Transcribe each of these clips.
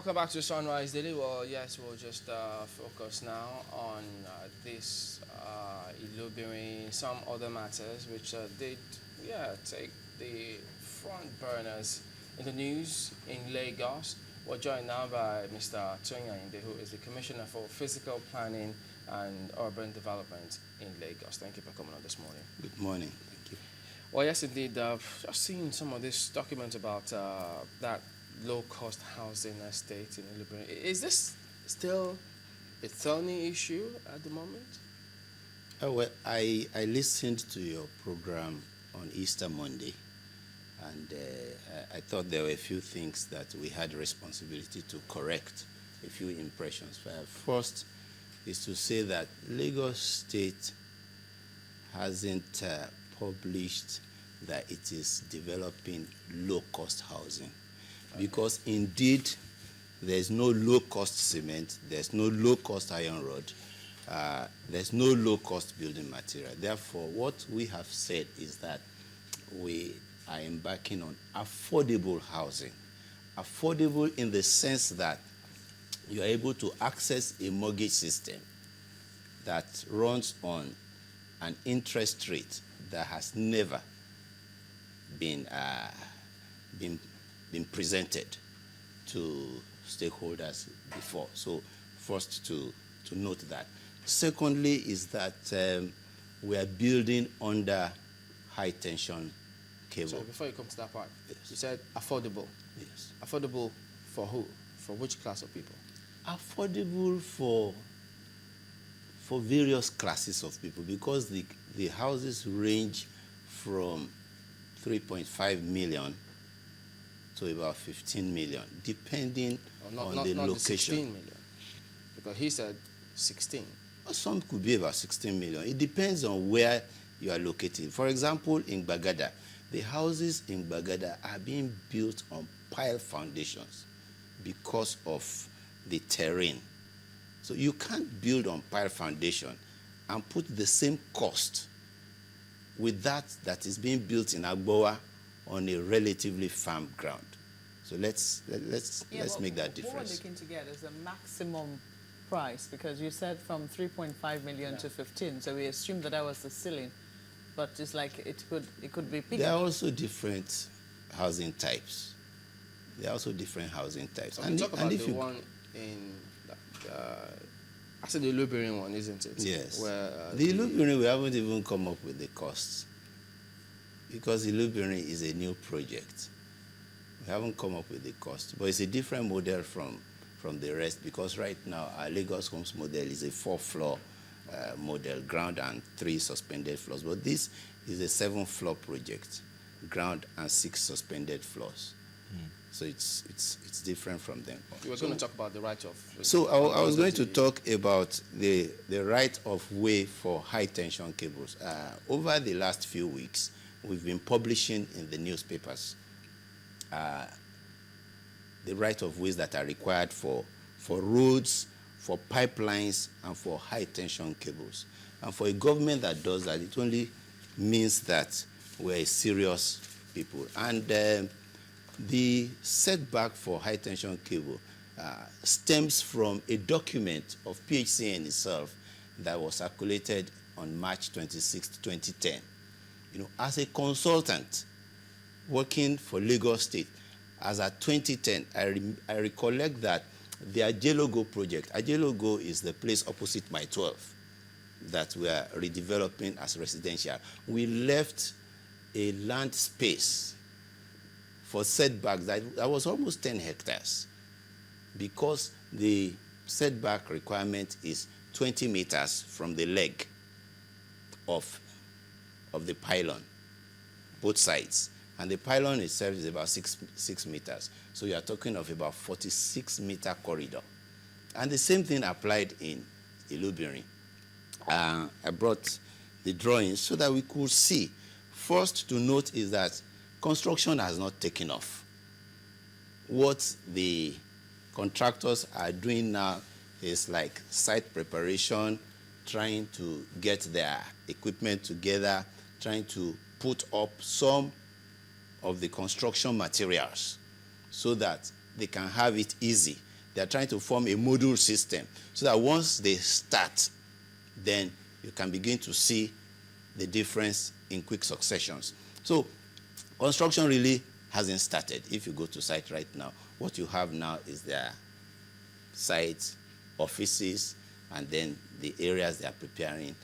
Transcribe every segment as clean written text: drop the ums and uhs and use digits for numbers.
Welcome back to Sunrise Daily. Well, yes, we'll just focus now on this Illubirin, some other matters which did, take the front burners in the news in Lagos. We're joined now by Mr. Toyin Ayinde, who is the Commissioner for Physical Planning and Urban Development in Lagos. Thank you for coming on this morning. Good morning. Thank you. Well, yes, indeed. I've seen some of this document about that low-cost housing estate in Illubirin. Is this still a thorny issue at the moment? Oh, well, I listened to your program on Easter Monday, and I thought there were a few things that we had responsibility to correct, a few impressions. First is to say that Lagos State hasn't published that it is developing low-cost housing. Because indeed, there's no low-cost cement, there's no low-cost iron rod, there's no low-cost building material. Therefore, what we have said is that we are embarking on affordable housing. Affordable in the sense that you are able to access a mortgage system that runs on an interest rate that has never been presented to stakeholders before. So first to note that. Secondly is that we are building under high tension cable. So before you come to that part, yes. You said affordable. Yes. Affordable for who? For which class of people? Affordable for various classes of people, because the houses range from 3.5 million to about 15 million, depending on the location. The 16 million, because he said 16. Some could be about 16 million. It depends on where you are located. For example, in Bagada, the houses in Bagada are being built on pile foundations because of the terrain. So you can't build on pile foundation and put the same cost with that is being built in Agboa on a relatively firm ground. So let's make that difference. What we're looking to get is the maximum price, because you said from 3.5 million to 15, so we assumed that was the ceiling, but it's like it could be bigger. There are also different housing types. There are also different housing types. So talk about the one in I said the Illubirin one, isn't it? Yes. Where the Illubirin, we haven't even come up with the costs, because Illubirin is a new project. We haven't come up with the cost, but it's a different model from the rest, because right now our Lagos Homes model is a 4-floor model, ground and 3 suspended floors. But this is a 7-floor project, ground and 6 suspended floors. So it's different from them. You were going to talk about the right of... So I was going to talk about the right of way for high tension cables. Over the last few weeks, we've been publishing in the newspapers the right of ways that are required for roads, for pipelines, and for high tension cables. And for a government that does that, it only means that we're a serious people. And the setback for high tension cable stems from a document of PHCN itself that was circulated on March 26, 2010. As a consultant working for Lagos State, as at 2010, I recollect that the Ajelogo project, Ajelogo is the place opposite my 12 that we are redeveloping as residential. We left a land space for setbacks that was almost 10 hectares, because the setback requirement is 20 meters from the leg of the pylon, both sides. And the pylon itself is about 6 meters. So you are talking of about 46-meter corridor. And the same thing applied in Illubirin. I brought the drawings so that we could see. First to note is that construction has not taken off. What the contractors are doing now is like site preparation, trying to get their equipment together, trying to put up some of the construction materials so that they can have it easy. They are trying to form a module system so that once they start, then you can begin to see the difference in quick successions. So construction really hasn't started. If you go to site right now, what you have now is their sites, offices, and then the areas they are preparing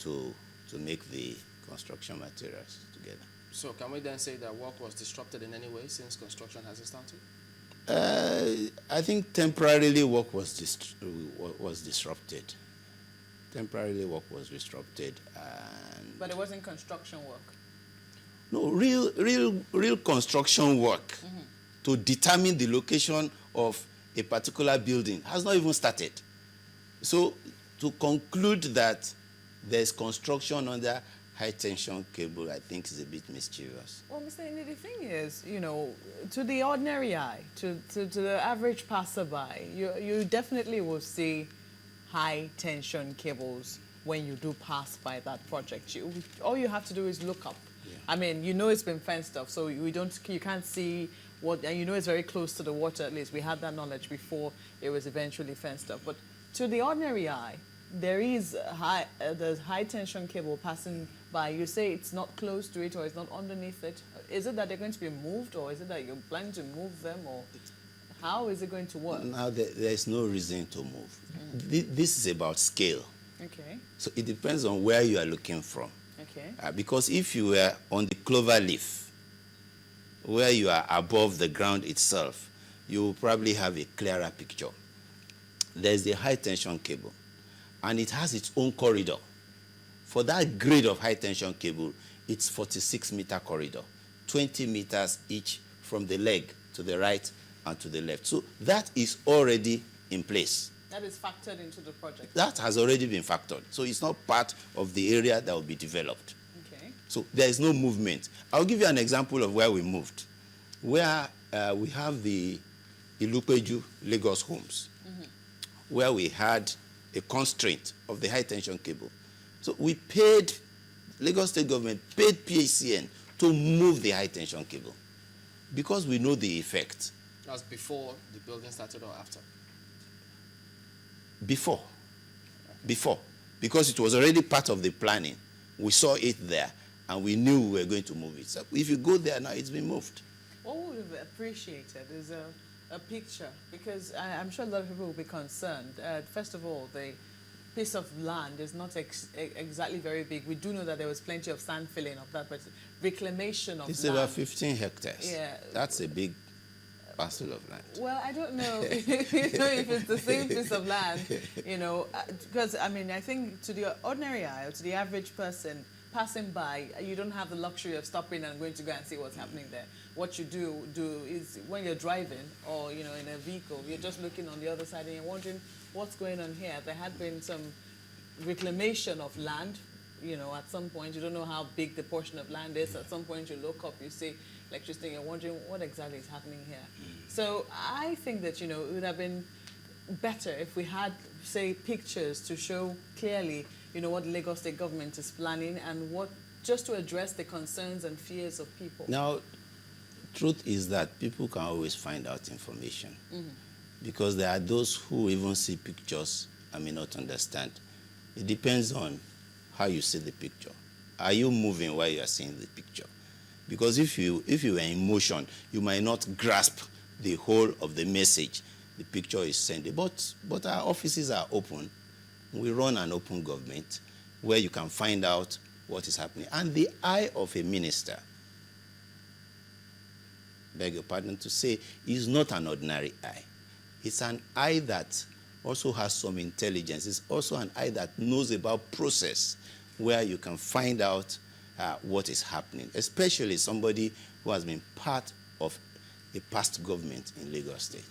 to make the construction materials together. So can we then say that work was disrupted in any way since construction hasn't started? I think temporarily work was disrupted. Temporarily work was disrupted, But it wasn't construction work. no real construction work to determine the location of a particular building has not even started. So to conclude that there's construction under high tension cable, I think is a bit mischievous. Well, Mr. Ayinde, the thing is, you know, to the ordinary eye, to the average passerby, you definitely will see high tension cables when you do pass by that project. All you have to do is look up. Yeah. I mean, you know it's been fenced off, so you can't see what, and you know it's very close to the water. At least we had that knowledge before it was eventually fenced off. But to the ordinary eye, there's high tension cable passing by. You say it's not close to it or it's not underneath it. Is it that they're going to be moved, or is it that you're planning to move them, or how is it going to work? Now there is no reason to move. This is about scale. Okay. So it depends on where you are looking from. Okay. Because if you were on the clover leaf, where you are above the ground itself, you will probably have a clearer picture. There's a high tension cable, and it has its own corridor. For that grade of high tension cable, it's 46-meter corridor, 20 meters each from the leg to the right and to the left. So that is already in place. That is factored into the project. That has already been factored. So it's not part of the area that will be developed. Okay. So there is no movement. I'll give you an example of where we moved. Where we have the Ilupeju Lagos homes, where we had a constraint of the high tension cable. So we paid, Lagos State government paid PHCN to move the high tension cable because we know the effect. That was before the building started or after? Before, because it was already part of the planning. We saw it there, and we knew we were going to move it. So if you go there now, it's been moved. What we would have appreciated is a picture, because I'm sure a lot of people will be concerned. First of all, the piece of land is not exactly very big. We do know that there was plenty of sand filling of that, but reclamation of It's land. about 15 hectares. Yeah. That's a big parcel of land. Well, I don't know, if it's the same piece of land, because, I mean, I think to the ordinary eye or to the average person passing by, you don't have the luxury of stopping and going to go and see what's happening there. What you do is when you're driving or, in a vehicle, you're just looking on the other side and you're wondering what's going on here. There had been some reclamation of land, at some point. You don't know how big the portion of land is. At some point you look up, you see electricity, you're wondering what exactly is happening here. So I think that, it would have been better if we had, say, pictures to show clearly, what the Lagos State government is planning and just to address the concerns and fears of people. Now, truth is that people can always find out information because there are those who even see pictures and may not understand. It depends on how you see the picture. Are you moving while you are seeing the picture? Because if you are in motion, you might not grasp the whole of the message the picture is sending. But our offices are open. We run an open government where you can find out what is happening. And the eye of a minister, beg your pardon to say, is not an ordinary eye. It's an eye that also has some intelligence. It's also an eye that knows about process, where you can find out what is happening, especially somebody who has been part of a past government in Lagos State.